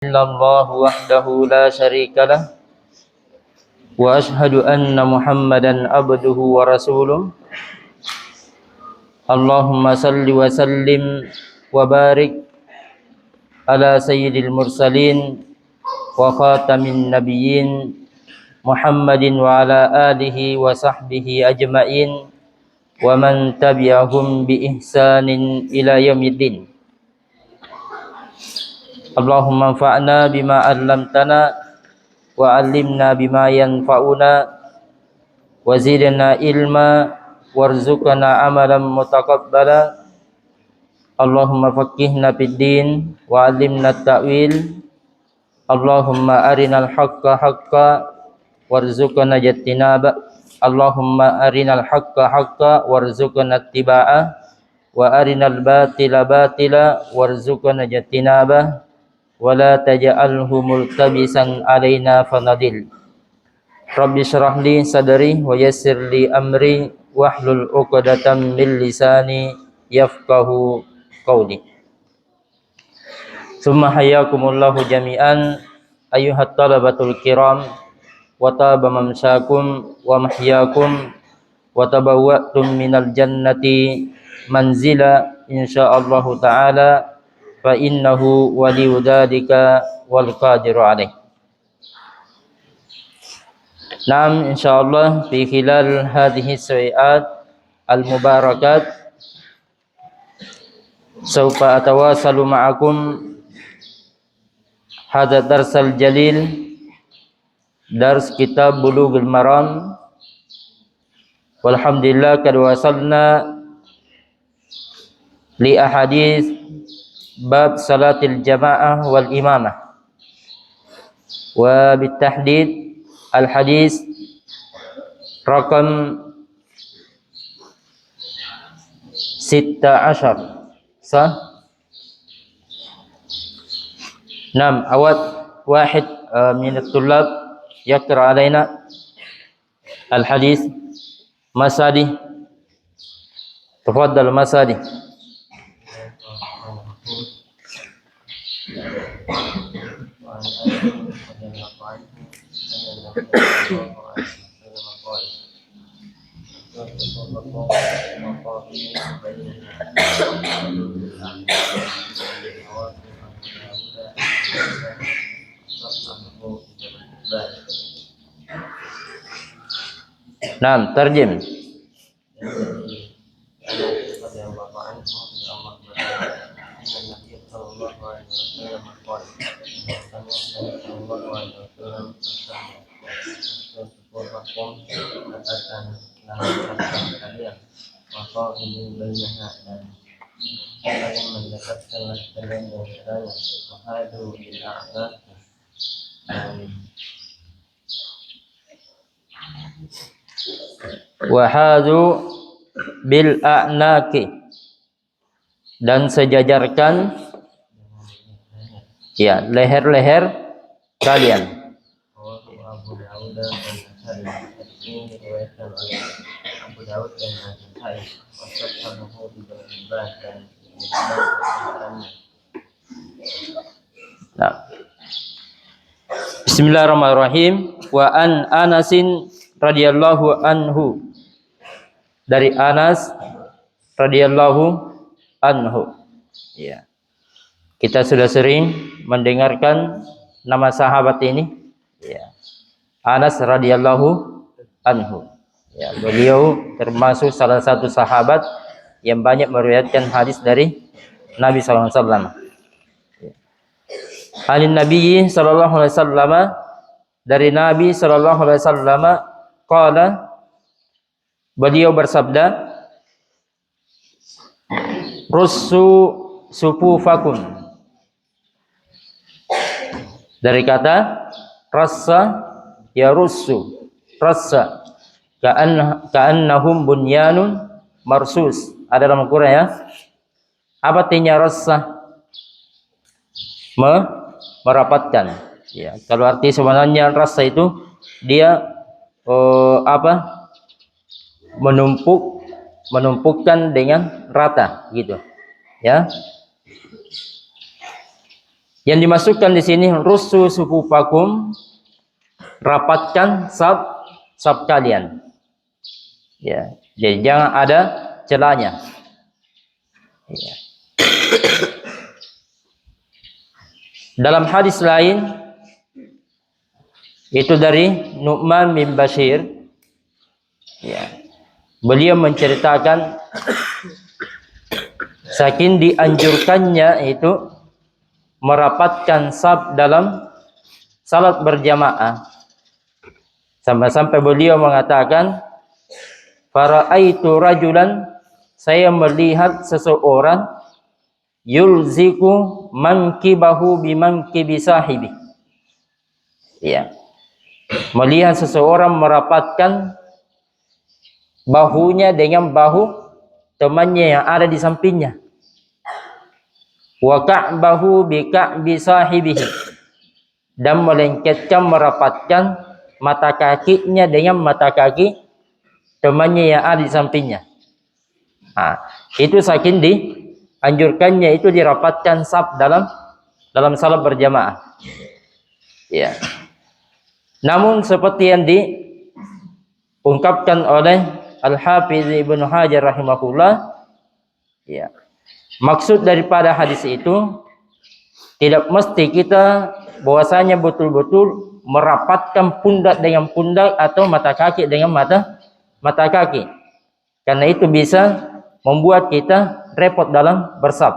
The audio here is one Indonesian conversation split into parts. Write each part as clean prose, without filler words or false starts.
illallah wahdahu la syarikalah wa ashhadu anna Muhammadan abduhu wa rasuluh. Allahumma salli wa sallim wa barik ala sayyidil mursalin wa khatamin nabiyyin Muhammadin wa ala alihi wa sahbihi ajma'in wa man tabi'ahum bi ihsanin ila yaumiddin. Allahumma anfa'na bima 'allamtana wa 'allimna bima yanfa'una wa zidna ilma warzuqna amalan mutaqabbala. Allahumma faqqihna fid din wa 'allimna at-ta'wil. Allahumma arinal haqqa haqqan warzuqna ijtinaba. Allahumma arinal haqqa haqqan warzuqna ittiba'ah wa arinal batila batila warzuqna ijtinaba. Wala taj'alhu multabisan alaina fanadil. Rabbi syrah li sadri wa yassir li amri wahlul 'uqdatam min lisani yafqahu qawli. Tsumma hayyakumullahu jami'an ayyuhat talabatul kiram wa taba mamsyakum wa mahyakum wa tabawwa'tum minal jannati manzila insyaallah taala fa innahu waliyyu dzalika wal qadiru alaih. Naam, insyaallah fi khilal hadhihi sawiat al mubarakat sawfa atawasalu ma'akum hadha darsal jalil, dars kitab Bulughul Maram. Walhamdulillah kad wasalna li ahadits bab salatil jamaah wal imamah wa bitahdid al hadis rakam 16 sah. Nam awad wahid min at-tullab yaqra alaina al hadis masadi. Tafaddal masadi. Naam, tarjim. Wahadu bil a'naqi, dan sejajarkan ya leher-leher kalian. Nah. Bismillahirrahmanirrahim. Wa an Anasin radhiyallahu anhu, dari Anas radhiyallahu anhu. Ya. Kita sudah sering mendengarkan nama sahabat ini. Ya. Anas radhiyallahu anhu. Ya, beliau termasuk salah satu sahabat yang banyak meriwayatkan hadis dari Nabi sallallahu alaihi wasallam. Anin Nabi sallallahu alaihi wasallam, dari Nabi sallallahu alaihi wasallam, qala, beliau bersabda, russu sufufakum, dari kata rassa ya russu, rassa ka'annahum bunyanun marsus. Ada dalam Al-Qur'an ya. Apa artinya rassa? Merapatkan. Ya, kalau arti sebenarnya rassa itu dia menumpukan dengan rata gitu. Ya. Yang dimasukkan di sini russu sufufakum, rapatkan saf kalian. Ya, jadi jangan ada celahnya. Ya. Dalam hadis lain itu dari Nu'man bin Bashir, ya, beliau menceritakan saking dianjurkannya itu merapatkan saf dalam salat berjamaah, sampai beliau mengatakan, fara'aitu rajulan, saya melihat seseorang, yulziku mankibahu bimankibi sahibi. Ya. Melihat seseorang merapatkan bahunya dengan bahu temannya yang ada di sampingnya. Wa ka'bahu bi ka'bi sahibihi, dan melengketkan merapatkan mata kakinya dengan mata kaki temannya yang ada di sampingnya. Itu saking dianjurkannya itu dirapatkan saf dalam salat berjamaah. Ya. Namun seperti yang diungkapkan oleh Al-Hafiz Ibnu Hajar rahimahullah, ya, maksud daripada hadis itu tidak mesti kita bahwasanya betul-betul merapatkan pundak dengan pundak atau mata kaki dengan mata kaki. Karena itu bisa membuat kita repot dalam bersaf.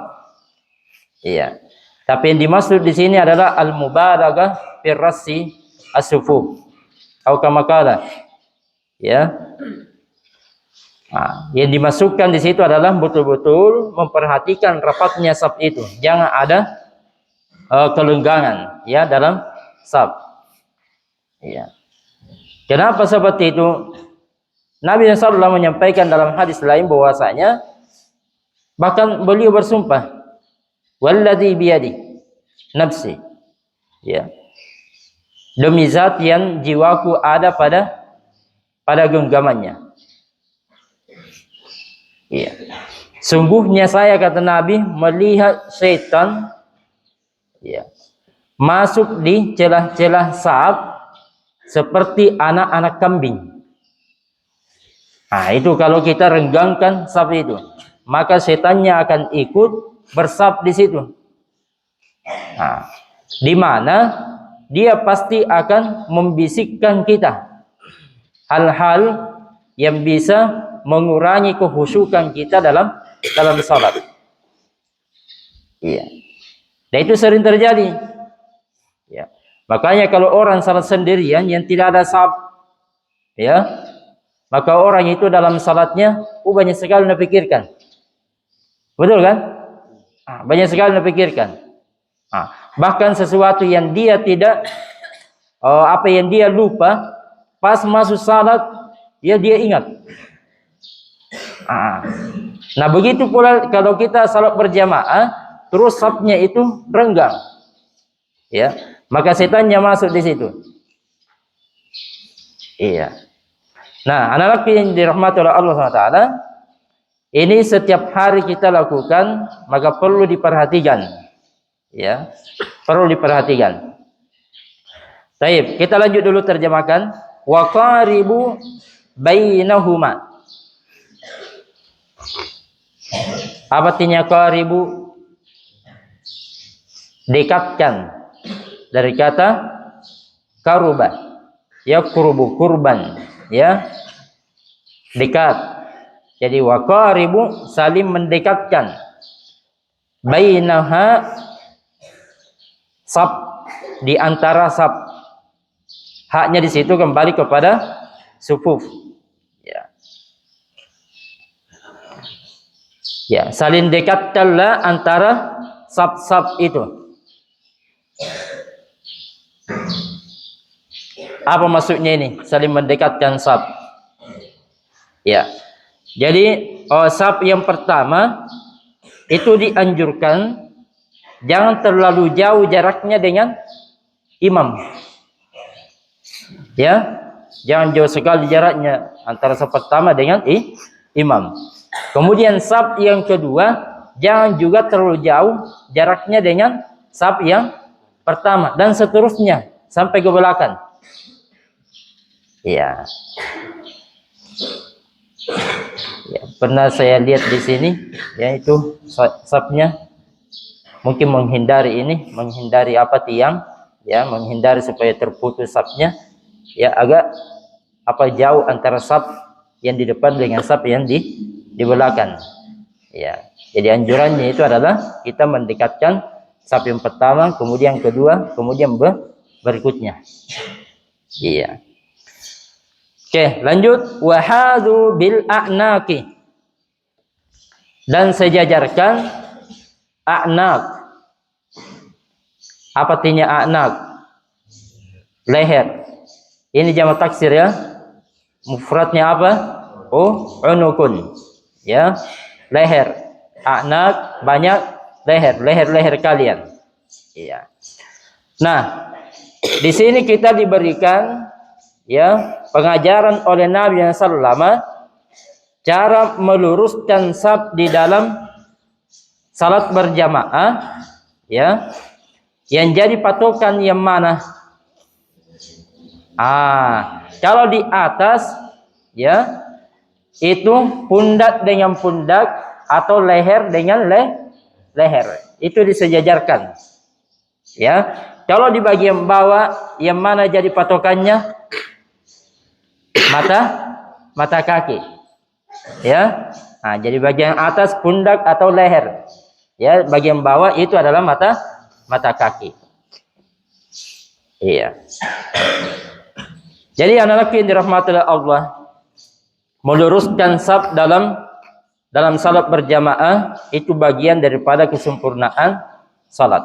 Iya. Tapi yang dimaksud di sini adalah al-mubalaghah fi rassi as-sufuf. Atau kama qala. Ya. Yang dimasukkan di situ adalah betul-betul memperhatikan rapatnya saf itu. Jangan ada kelenggangan ya dalam saf. Ya. Kenapa seperti itu? Nabi SAW menyampaikan dalam hadis lain bahwasanya, bahkan beliau bersumpah, walladzi biyadi nafsi, ya, demi zat yang jiwaku ada pada genggamannya. Ya. Sungguhnya saya, kata Nabi, melihat syaitan, ya, masuk di celah-celah saf seperti anak-anak kambing. Itu kalau kita renggangkan saf itu, maka setannya akan ikut bersaf di situ. Di mana dia pasti akan membisikkan kita hal-hal yang bisa mengurangi kehusyukan kita dalam salat. Iya. Dan itu sering terjadi. Ya. Makanya kalau orang salat sendirian yang tidak ada saf, ya, maka orang itu dalam salatnya banyak sekali dipikirkan. Betul kan? Banyak sekali dipikirkan. Bahkan sesuatu yang dia tidak yang dia lupa, pas masuk salat dia ingat. Nah, begitu pula kalau kita salat berjamaah terus safnya itu renggang. Ya, maka setannya masuk di situ. Iya. Nah, anak laki yang dirahmati oleh Allah SWT, ini setiap hari kita lakukan, maka perlu diperhatikan. Ya, perlu diperhatikan. Baik, kita lanjut dulu terjemahkan. Wa qaribu bainahuma. Apa artinya qaribu? Dekatkan. Dari kata karuba. Ya, kurbu, kurban. Ya, dekat. Jadi wa qaribu, saling mendekatkan. Bainaha, saf, di antara saf. Haknya di situ kembali kepada sufuf. Ya. Ya, saling dekatkanlah antara saf-saf itu. Apa maksudnya ini? Saling mendekatkan saf. Ya. Jadi saf yang pertama itu dianjurkan jangan terlalu jauh jaraknya dengan imam. Ya, jangan jauh sekali jaraknya antara saf pertama dengan imam. Kemudian saf yang kedua jangan juga terlalu jauh jaraknya dengan saf pertama dan seterusnya sampai ke belakang. Ya. Ya, pernah saya lihat di sini, yaitu safnya mungkin menghindari apa tiang, ya, menghindari supaya terputus safnya, ya, agak apa jauh antara saf yang di depan dengan saf yang di belakang. Ya, jadi anjurannya itu adalah kita mendekatkan saf yang pertama, kemudian kedua, kemudian berikutnya. Iya. Oke, lanjut. Wahadu bil a'naqi, dan sejajarkan a'naq. Apa artinya a'naq? Leher. Ini jamak taksir ya. Mufradnya apa? Oh, unukun. Ya, leher. A'naq banyak leher, leher kalian. Iya. Nah, di sini kita diberikan ya pengajaran oleh Nabi SAW cara meluruskan saf di dalam salat berjamaah, ya. Yang jadi patokan yang mana? Kalau di atas, ya, itu pundak dengan pundak atau leher dengan leher. Itu disejajarkan. Ya. Kalau di bagian bawah, yang mana jadi patokannya? Mata kaki. Ya. Nah, jadi bagian atas pundak atau leher. Ya, bagian bawah itu adalah mata kaki. Iya. Jadi anak-anak yang dirahmati oleh Allah, meluruskan saf dalam salat berjamaah itu bagian daripada kesempurnaan salat.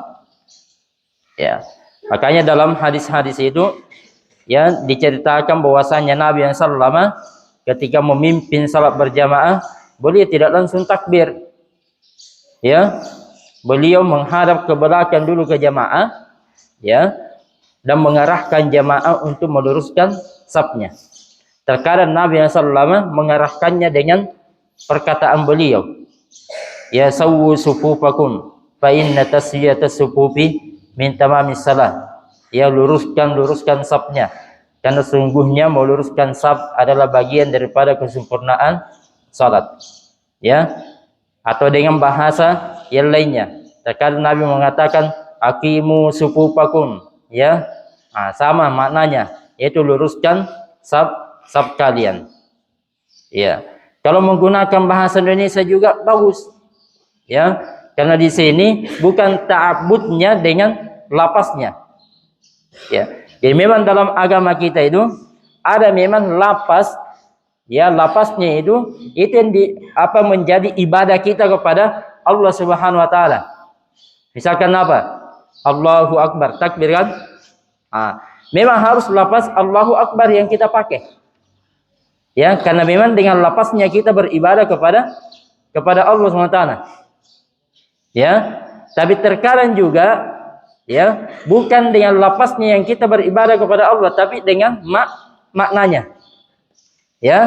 Ya. Makanya dalam hadis-hadis itu ya diceritakan bahwasanya Nabi SAW ketika memimpin salat berjamaah, beliau tidak langsung takbir. Ya. Beliau menghadap ke belakang dulu ke jamaah, ya, dan mengarahkan jamaah untuk meluruskan safnya. Terkadang Nabi SAW mengarahkannya dengan perkataan beliau, ya sawwu sufufakum fa inna tasyiyatas sufufi min tamamis salah. Ya, luruskan safnya, karena sungguhnya meluruskan saf adalah bagian daripada kesempurnaan salat. Ya, atau dengan bahasa yang lainnya, terkadang Nabi mengatakan aqimu sufufakum, ya. Sama maknanya, yaitu luruskan saf kalian. Ya. Kalau menggunakan bahasa Indonesia juga bagus. Ya, karena di sini bukan ta'abbudnya dengan lapasnya. Ya. Jadi memang dalam agama kita itu ada memang lapas, ya, lapasnya itu yang menjadi ibadah kita kepada Allah Subhanahu wa taala. Misalkan apa? Allahu Akbar, takbir kan? Memang harus lapas Allahu Akbar yang kita pakai. Ya, karena memang dengan lapasnya kita beribadah kepada Allah Subhanahu wa taala. Ya, tapi terkadang juga ya, bukan dengan lapasnya yang kita beribadah kepada Allah, tapi dengan maknanya. Ya.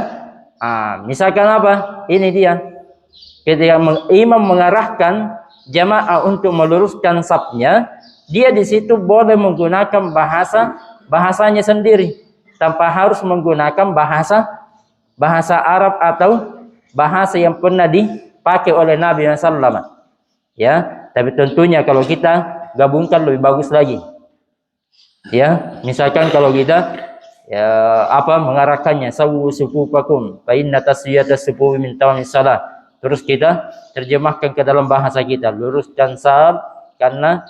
Misalkan apa? Ini dia. Ketika imam mengarahkan jamaah untuk meluruskan safnya, dia di situ boleh menggunakan bahasanya sendiri tanpa harus menggunakan bahasa Arab atau bahasa yang pernah dipakai oleh Nabi SAW. Ya, tapi tentunya kalau kita gabungkan lebih bagus lagi. Ya, misalkan kalau kita mengarahkannya sawwu sufufakum fa inna tasyiyatas sufufi min tamamis salah. Terus kita terjemahkan ke dalam bahasa kita, luruskan saf karena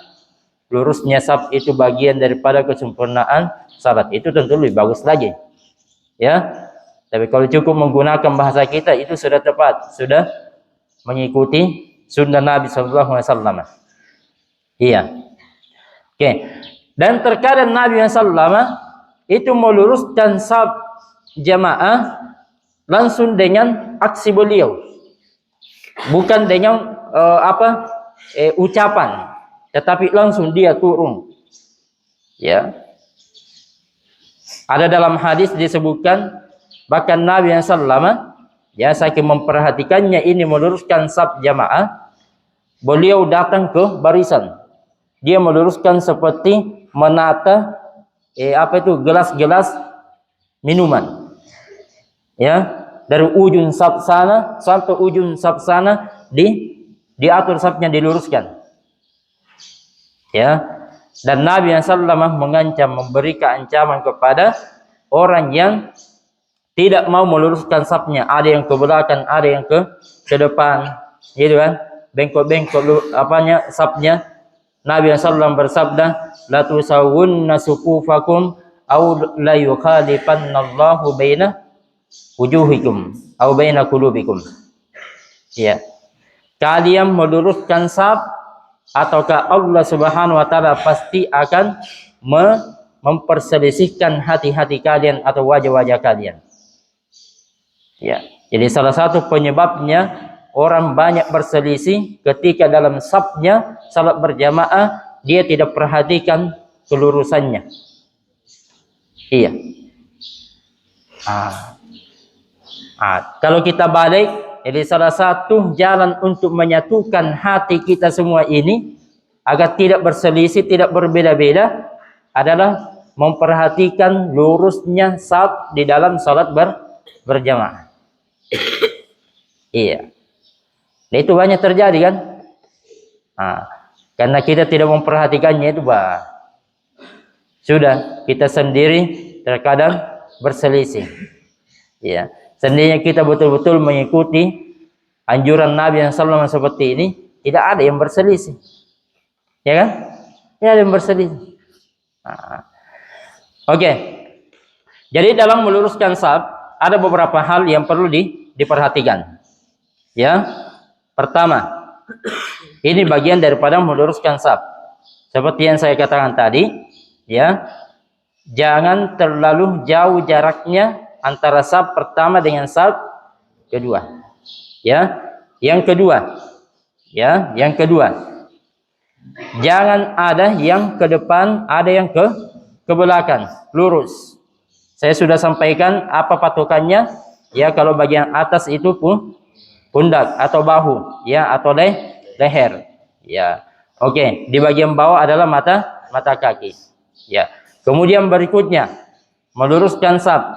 lurusnya saf itu bagian daripada kesempurnaan salat. Itu tentu lebih bagus lagi. Ya. Tapi kalau cukup menggunakan bahasa kita itu sudah tepat, sudah mengikuti sunnah Nabi sallallahu alaihi wasallam. Iya. Oke. Dan terkadang Nabi SAW itu meluruskan saf jamaah langsung dengan aksi beliau. Bukan dengan ucapan, tetapi langsung dia turun. Ya. Ada dalam hadis disebutkan bahkan Nabi SAW ya saking memperhatikannya ini meluruskan saf jamaah, beliau datang ke barisan. dia meluruskan seperti menata gelas-gelas minuman. Ya, dari ujung saf sana sampai ujung saf sana diatur safnya, diluruskan. Ya. Dan Nabi SAW mengancam, memberikan ancaman kepada orang yang tidak mau meluruskan safnya. Ada yang ke belakang, ada yang ke depan, gitu kan? Bengkok-bengkok safnya. Nabi SAW bersabda, la tusawwunna sufufakum aw la yukhalifanallahu baina wujuhikum aw baina qulubikum. Ya. Kalian meluruskan saf, ataukah Allah Subhanahu wa taala pasti akan memperselisihkan hati-hati kalian atau wajah-wajah kalian. Ya. Jadi salah satu penyebabnya orang banyak berselisih ketika dalam safnya salat berjamaah, dia tidak perhatikan kelurusannya. Iya. Kalau kita balik, jadi salah satu jalan untuk menyatukan hati kita semua ini agar tidak berselisih, tidak berbeda-beda adalah memperhatikan lurusnya saf di dalam salat berjamaah. Iya. Nah, itu banyak terjadi kan? Karena kita tidak memperhatikannya itu, sudah kita sendiri terkadang berselisih. Ya, seandainya kita betul-betul mengikuti anjuran Nabi yang SAW seperti ini, tidak ada yang berselisih. Ya kan? Tidak ada yang berselisih. Oke. Jadi dalam meluruskan saf ada beberapa hal yang perlu diperhatikan. Ya. Pertama, ini bagian daripada meluruskan saf. Seperti yang saya katakan tadi, ya. Jangan terlalu jauh jaraknya antara saf pertama dengan saf kedua. Ya. Yang kedua, jangan ada yang ke depan, ada yang ke belakang, lurus. Saya sudah sampaikan apa patokannya. Ya, kalau bagian atas itu pundak atau bahu, ya, atau leher. Ya. Oke, di bagian bawah adalah mata kaki. Ya. Kemudian berikutnya meluruskan saf.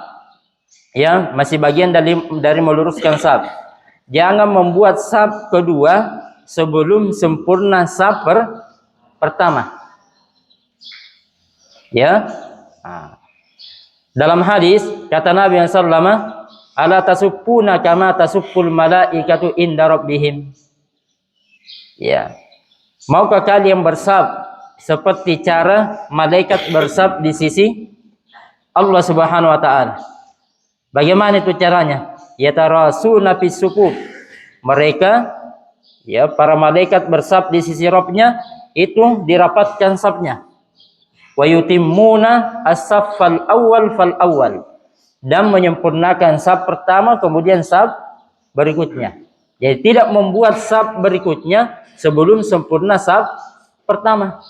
Ya, masih bagian dari meluruskan saf. Jangan membuat saf kedua sebelum sempurna saf pertama. Ya. Dalam hadis kata Nabi sallallahu ala tasuppuna kama tasuppul malaikatu inda rabbihim. Ya. Maukah kalian bersaf seperti cara malaikat bersaf di sisi Allah Subhanahu wa taala? Bagaimana itu caranya? Yatarasuna fis sufuf. Mereka, ya, para malaikat bersaf di sisi Rabbnya, itu dirapatkan safnya. Wa yutimmuna as-saffal awwal fal awwal. Dan menyempurnakan saf pertama kemudian saf berikutnya. Jadi tidak membuat saf berikutnya sebelum sempurna saf pertama.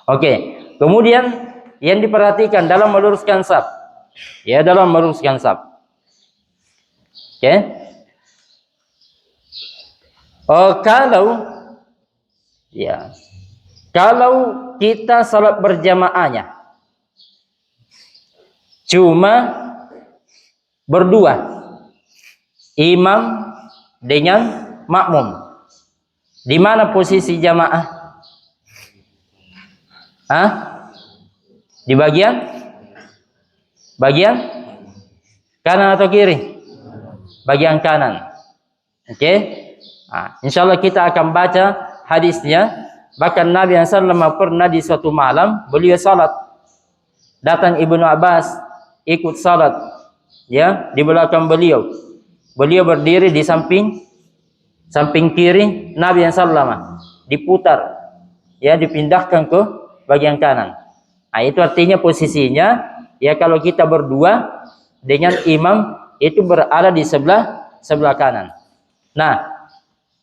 Oke. Kemudian yang diperhatikan dalam meluruskan saf. Ya, dalam meluruskan saf. Oke. Kalau kita salat berjamaahnya cuma berdua, imam dengan makmum, di mana posisi jamaah? Di bagian kanan atau kiri? Bagian kanan. Oke. Insyaallah kita akan baca hadisnya. Bahkan Nabi SAW pernah di suatu malam beliau salat. Datang Ibnu Abbas ikut salat, ya, di belakang beliau. Beliau berdiri di samping kiri Nabi SAW, diputar, ya, dipindahkan ke bagian kanan. Itu artinya posisinya, ya, kalau kita berdua dengan imam itu berada di sebelah kanan. Nah,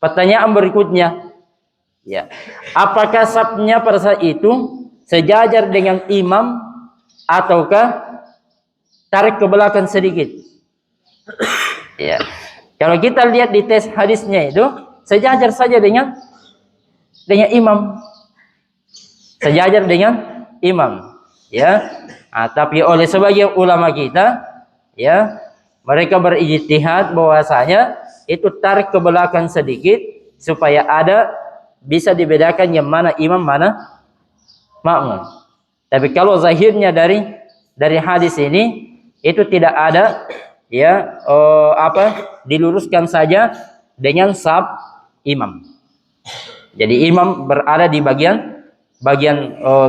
pertanyaan berikutnya, ya, apakah safnya pada saat itu sejajar dengan imam ataukah tarik ke belakang sedikit? Ya. Kalau kita lihat di tes hadisnya itu sejajar saja dengan dengan imam, sejajar dengan imam, ya. Tapi oleh sebagian ulama kita, ya, mereka berijtihad bahwasanya itu tarik ke belakang sedikit supaya ada bisa dibedakan yang mana imam mana makmum. Tapi kalau zahirnya dari hadis ini itu tidak ada, ya, diluruskan saja dengan saf imam. Jadi imam berada di bagian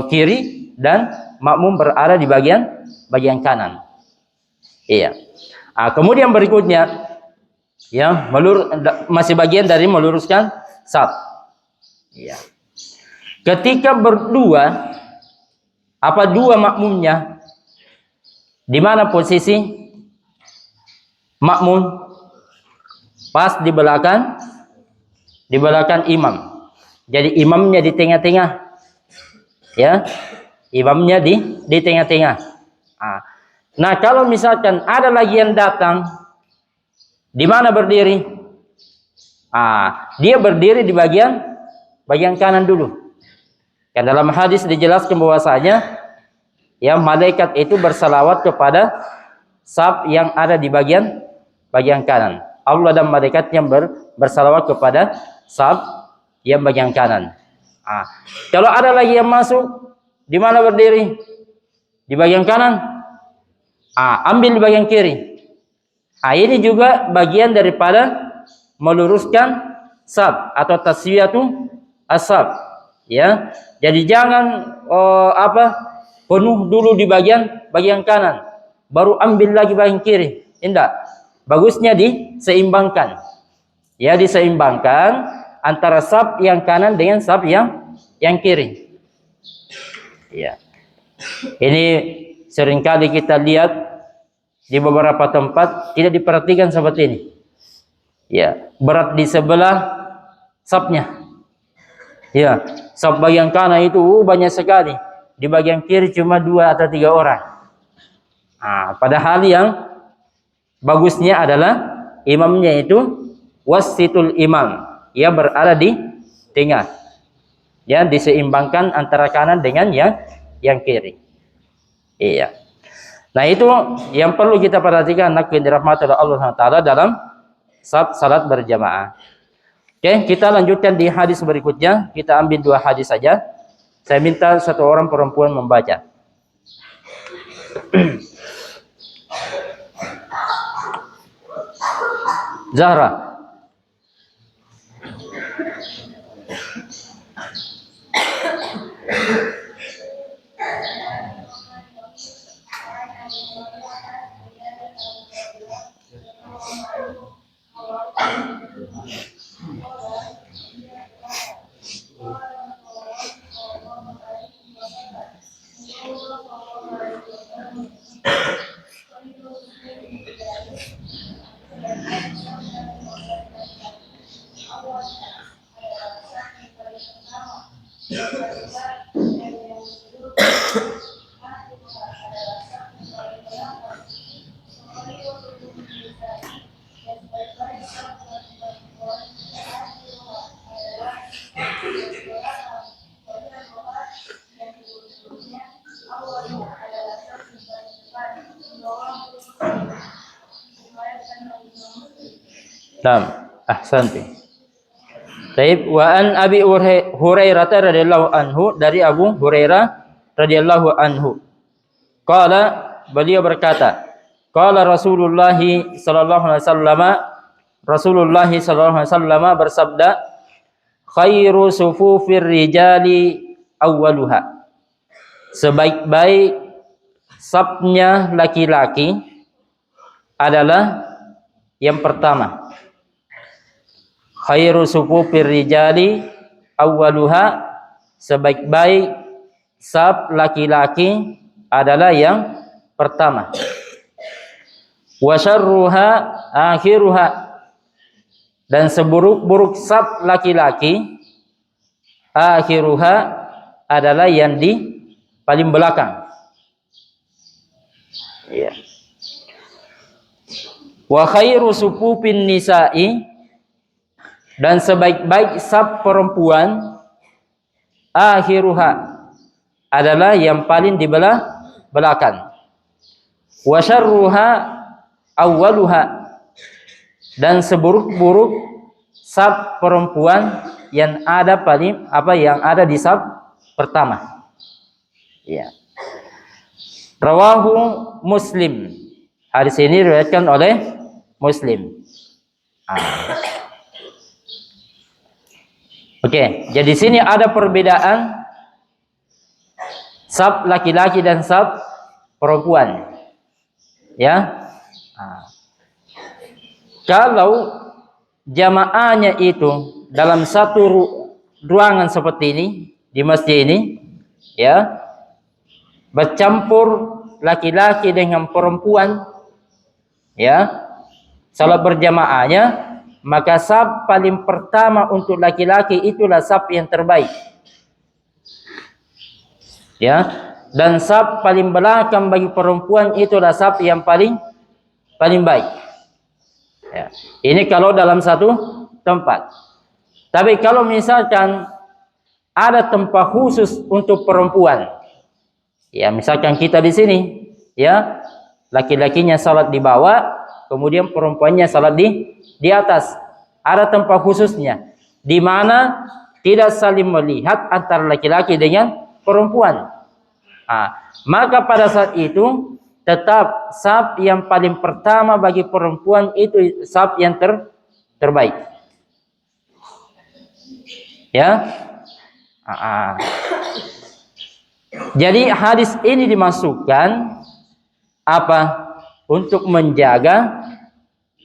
kiri dan makmum berada di bagian kanan. Iya. Kemudian berikutnya, ya, masih bagian dari meluruskan saf. Iya. Ketika berdua, dua makmumnya, di mana posisi makmum? Pas di belakang imam. Jadi imamnya di tengah-tengah, ya, imamnya di tengah-tengah. Nah, kalau misalkan ada lagi yang datang, di mana berdiri? Dia berdiri di bagian kanan dulu. Kan dalam hadis dijelaskan bahwasanya, ya, malaikat itu bersalawat kepada saf yang ada di bagian kanan. Allah dan malaikatnya bersalawat kepada saf yang bagian kanan. Kalau ada lagi yang masuk, di mana berdiri? Di bagian kanan. Ambil di bagian kiri. Ini juga bagian daripada meluruskan saf atau taswiyatu as-saf, ya. Jadi jangan penuh dulu di bagian kanan, baru ambil lagi bagian kiri. Tidak. Bagusnya diseimbangkan. Ya, diseimbangkan antara saf yang kanan dengan saf yang kiri. Ya. Ini seringkali kita lihat di beberapa tempat tidak diperhatikan seperti ini. Ya, berat di sebelah safnya. Ya, saf bagian kanan itu banyak sekali. Di bagian kiri cuma 2 atau 3 orang. Padahal yang bagusnya adalah imamnya itu wasitul imam. Ia berada di tengah. Ya, diseimbangkan antara kanan dengan yang kiri. Iya. Nah, itu yang perlu kita perhatikan, anak yang dirahmati oleh Allah SWT dalam salat berjamaah. Oke, kita lanjutkan di hadis berikutnya. Kita ambil 2 hadis saja. Saya minta 1 orang perempuan membaca. Zahra. Naam, ahsanti. Baik, wa an Abi Hurairah radhiyallahu anhu, dari Abu Hurairah radhiyallahu anhu. Qala, beliau berkata, qala Rasulullah sallallahu alaihi wasallam, Rasulullah sallallahu alaihi wasallam bersabda, khairu sufufir rijali awwaluha. Sebaik-baik safnya laki-laki adalah yang pertama. Khairu sufufir rijali awwaluha, sebaik-baik saf laki-laki adalah yang pertama. Wa syarruha akhiruha, dan seburuk-buruk saf laki-laki akhiruha adalah yang di paling belakang. Ya. Wa khairu sufufin nisa'i, dan sebaik-baik saf perempuan akhiruha adalah yang paling di belakang. Wa syarruha awwaluha, dan seburuk-buruk saf perempuan yang ada di saf pertama. Ya. Rawahu Muslim. Hadis ini diriwayatkan oleh Muslim. Oke, jadi sini ada perbedaan saf laki-laki dan saf perempuan. Ya. Kalau jamaahnya itu dalam satu ruangan seperti ini di masjid ini, ya, bercampur laki-laki dengan perempuan, ya, salat berjamaahnya, maka saf paling pertama untuk laki-laki itulah saf yang terbaik, ya, dan saf paling belakang bagi perempuan itulah saf yang paling baik, ya. Ini kalau dalam satu tempat. Tapi kalau misalkan ada tempat khusus untuk perempuan, ya, misalkan kita di sini, ya, laki-lakinya salat di bawah, kemudian perempuannya salat di atas. Ada tempat khususnya di mana tidak saling melihat antara laki-laki dengan perempuan. Maka pada saat itu tetap saf yang paling pertama bagi perempuan itu saf yang terbaik. Ya. Jadi hadis ini dimasukkan apa? Untuk menjaga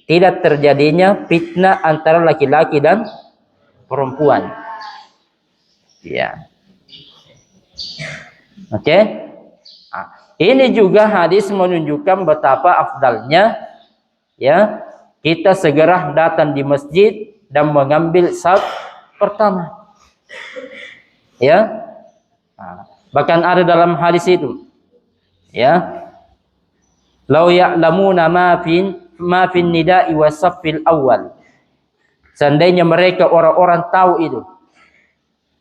tidak terjadinya fitnah antara laki-laki dan perempuan. Ya. Oke. Ini juga hadis menunjukkan betapa afdalnya, ya, kita segera datang di masjid dan mengambil saf pertama. Ya. Bahkan ada dalam hadis itu, ya, lau ya'lamuna ma fin nida'i wasaffil awal. Seandainya mereka orang-orang tahu itu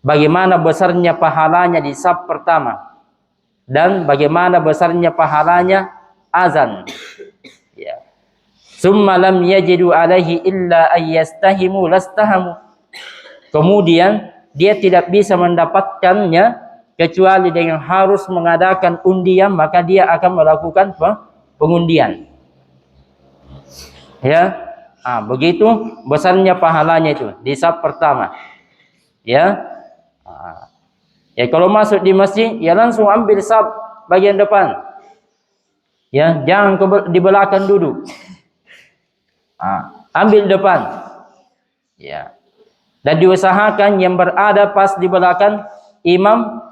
bagaimana besarnya pahalanya di saf pertama dan bagaimana besarnya pahalanya azan, ya, summa lam yajidu alaihi illa ayyastahimu lastahamu, kemudian dia tidak bisa mendapatkannya kecuali dengan harus mengadakan undian, maka dia akan melakukan pengundian. Ya, begitu besarnya pahalanya itu di saf pertama. Ya, ya, kalau masuk di masjid, ya langsung ambil saf bagian depan. Ya, jangan di belakang duduk. Ambil depan. Ya, dan diusahakan yang berada pas di belakang imam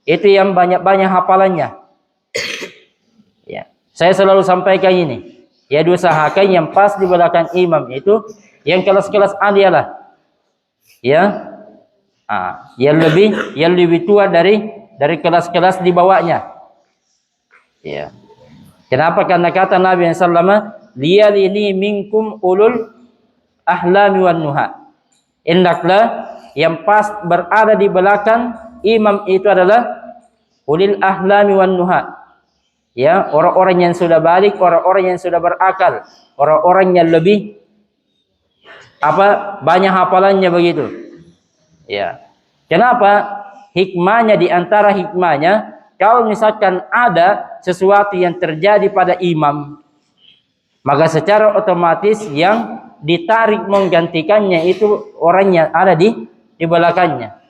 itu yang banyak-banyak hafalannya. Ya, saya selalu sampaikan ini. Ya, diusahakan yang pas di belakang imam itu yang kelas-kelas alia lah. Ya. Yang lebih tua dari kelas-kelas di bawahnya. Ya. Kenapa? Karena kata Nabi sallallahu alaihi wasallam, "Liyalini minkum ulul ahlami wan nuha." Hendaklah yang pas berada di belakang imam itu adalah ulil ahlami wan nuha. Ya, orang-orang yang sudah balik, orang-orang yang sudah berakal, orang-orang yang lebih banyak hafalannya begitu. Ya. Kenapa? Hikmahnya, di antara hikmahnya, kalau misalkan ada sesuatu yang terjadi pada imam, maka secara otomatis yang ditarik menggantikannya itu orang yang ada di belakangnya.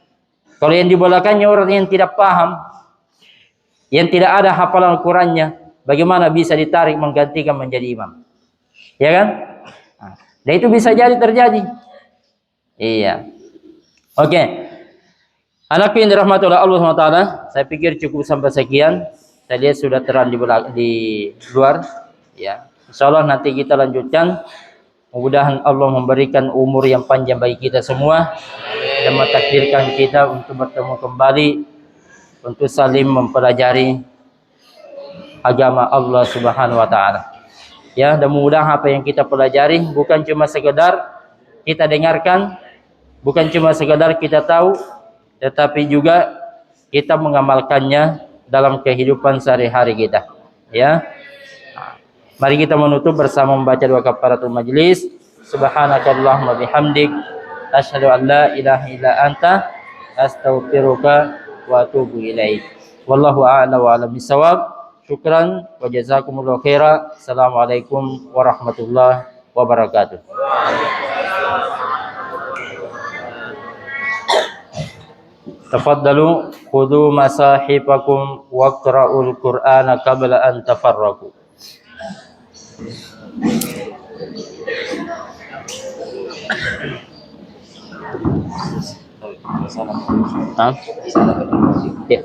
Kalau yang di belakangnya orang yang tidak paham, yang tidak ada hafalan Al-Qur'annya, bagaimana bisa ditarik menggantikan menjadi imam? Ya kan? Dan itu bisa jadi terjadi. Iya. Oke. Anakku yang dirahmati oleh Allah SWT, saya pikir cukup sampai sekian. Saya lihat sudah terang di luar. Ya. Insyaallah nanti kita lanjutkan. Mudah-mudahan Allah memberikan umur yang panjang bagi kita semua dan mentakdirkan kita untuk bertemu kembali untuk saling mempelajari agama Allah Subhanahu wa taala. Ya, dan mudah-mudahan apa yang kita pelajari bukan cuma sekedar kita dengarkan, bukan cuma sekedar kita tahu, tetapi juga kita mengamalkannya dalam kehidupan sehari-hari kita. Ya. Mari kita menutup bersama membaca doa kafaratul majlis. Subhanakallahumma bihamdik asyhadu an la ilaha illa anta astaghfiruka wa atubu ilaik. Wallahu a'lam wa a'lam bisawab. Syukran wa jazakumullahu khairan. Assalamualaikum warahmatullahi wabarakatuh. Tafaddalu khudhu masahifakum waqra'ul Qur'ana qabla an tafarraqu. Hah? Ya.